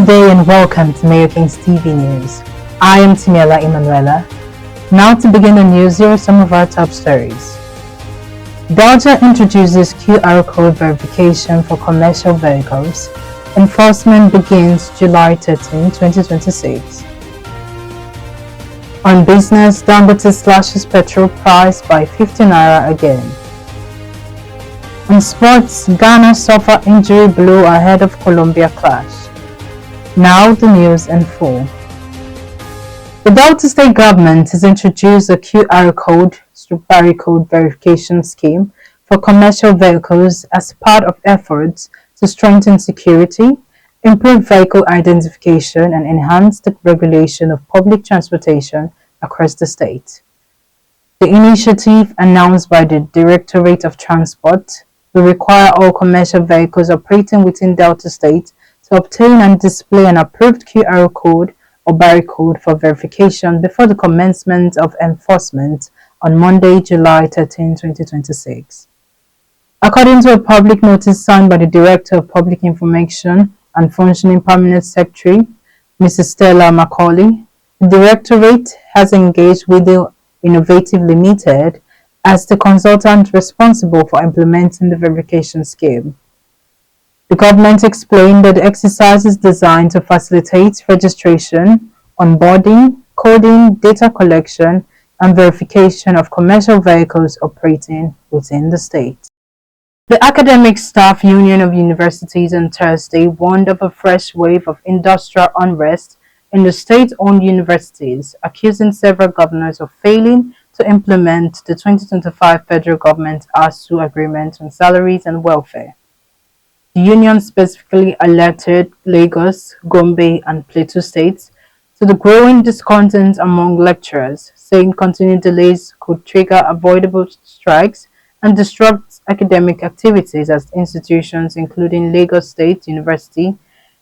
Good day and welcome to Mayo King's TV News. I am Timiela Emanuela. Now to begin the news, here are some of our top stories. Belgium introduces QR code verification for commercial vehicles. Enforcement begins July 13, 2026. On business, Dangote slashes petrol price by 50 naira again. On sports, Ghana suffer injury blow ahead of Colombia clash. Now the news in full. The Delta State government has introduced a QR code barcode verification scheme for commercial vehicles as part of efforts to strengthen security, improve vehicle identification, and enhance the regulation of public transportation across the state. The initiative, announced by the Directorate of Transport, will require all commercial vehicles operating within Delta State to obtain and display an approved QR code or barcode for verification before the commencement of enforcement on Monday, July 13, 2026. According to a public notice signed by the Director of Public Information and Functioning Permanent Secretary, Mrs. Stella Macaulay, the Directorate has engaged with the Innovative Limited as the consultant responsible for implementing the verification scheme. The government explained that the exercise is designed to facilitate registration, onboarding, coding, data collection, and verification of commercial vehicles operating within the state. The Academic Staff Union of Universities on Thursday warned of a fresh wave of industrial unrest in the state-owned universities, accusing several governors of failing to implement the 2025 federal government ASUU agreement on salaries and welfare. The union specifically alerted Lagos, Gombe, and Plateau states to the growing discontent among lecturers, saying continued delays could trigger avoidable strikes and disrupt academic activities at institutions including Lagos State University,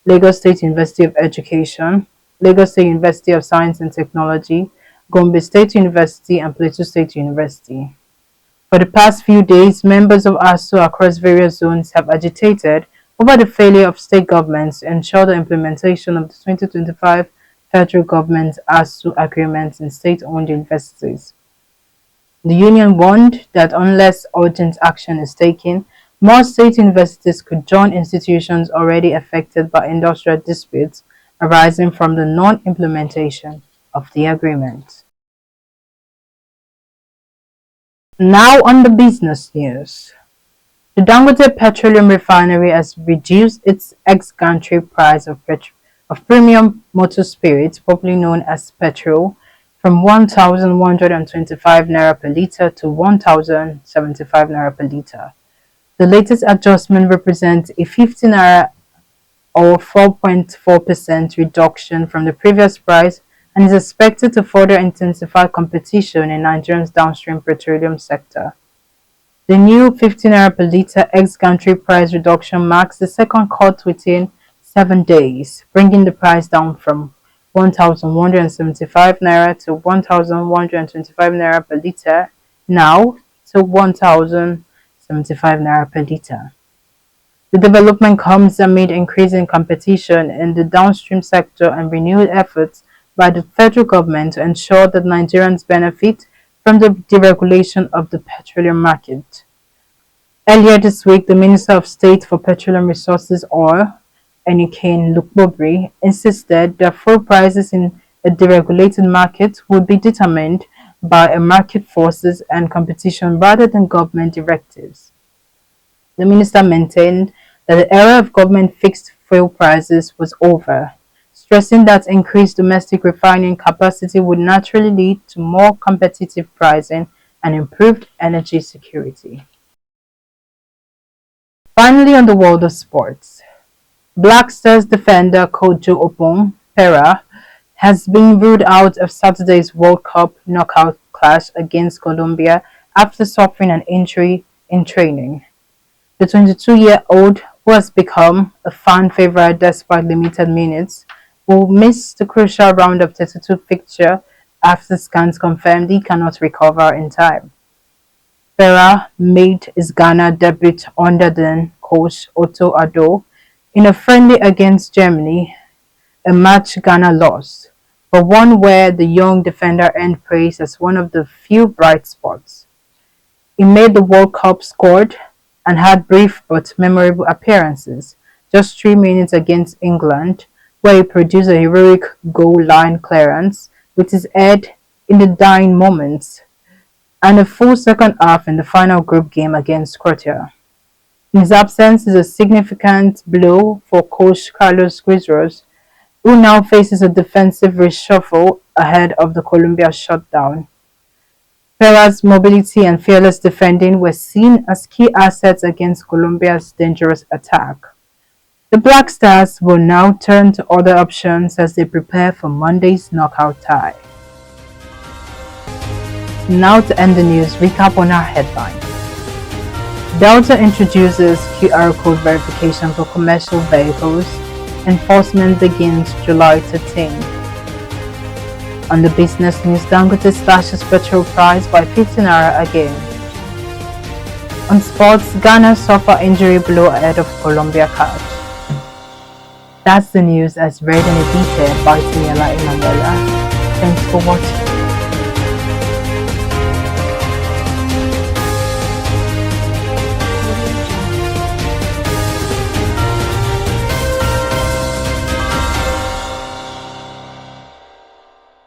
Lagos State University of Education, Lagos State University of Science and Technology, Gombe State University, and Plateau State University. For the past few days, members of ASUU across various zones have agitated over the failure of state governments to ensure the implementation of the 2025 federal government ASUU agreement in state-owned universities. The union warned that unless urgent action is taken, more state universities could join institutions already affected by industrial disputes arising from the non-implementation of the agreement. Now on the business news. The Dangote Petroleum Refinery has reduced its ex-gantry price of premium motor spirits, popularly known as petrol, from 1,125 naira per litre to 1,075 naira per litre. The latest adjustment represents a 50 naira or 4.4% reduction from the previous price and is expected to further intensify competition in Nigeria's downstream petroleum sector. The new 50 naira per litre ex-gantry price reduction marks the second cut within 7 days, bringing the price down from 1,175 naira to 1,125 naira per litre, now to 1,075 naira per litre. The development comes amid increasing competition in the downstream sector and renewed efforts by the federal government to ensure that Nigerians benefit from the deregulation of the petroleum market. Earlier this week, the Minister of State for Petroleum Resources, Oil, Eniken Lukbobri, insisted that fuel prices in a deregulated market would be determined by market forces and competition rather than government directives. The minister maintained that the era of government fixed fuel prices was over, stressing that increased domestic refining capacity would naturally lead to more competitive pricing and improved energy security. Finally, on the world of sports, Black Stars defender Kojo Opon Pera has been ruled out of Saturday's World Cup knockout clash against Colombia after suffering an injury in training. The 22-year-old, who has become a fan favorite despite limited minutes, will miss the crucial round of 32 fixture after scans confirmed he cannot recover in time. Pera made his Ghana debut under then coach Otto Addo in a friendly against Germany a match Ghana lost, but one where the young defender earned praise as one of the few bright spots. He made the World Cup squad and had brief but memorable appearances, just 3 minutes against England, where he produced a heroic goal line clearance with his head in the dying moments, and a full second half in the final group game against Croatia. His absence is a significant blow for coach Carlos Queiroz, who now faces a defensive reshuffle ahead of the Colombia shutdown. Pereira's mobility and fearless defending were seen as key assets against Colombia's dangerous attack. The Black Stars will now turn to other options as they prepare for Monday's knockout tie. Now to end the news, recap on our headlines. Delta introduces QR code verification for commercial vehicles. Enforcement begins July 13. On the business news, Dangote slashes petrol price by 15 naira again. On sports, Ghana suffer injury blow ahead of Colombia catch. That's the news as read in detail by Tiniela Emanuela. Thanks for watching.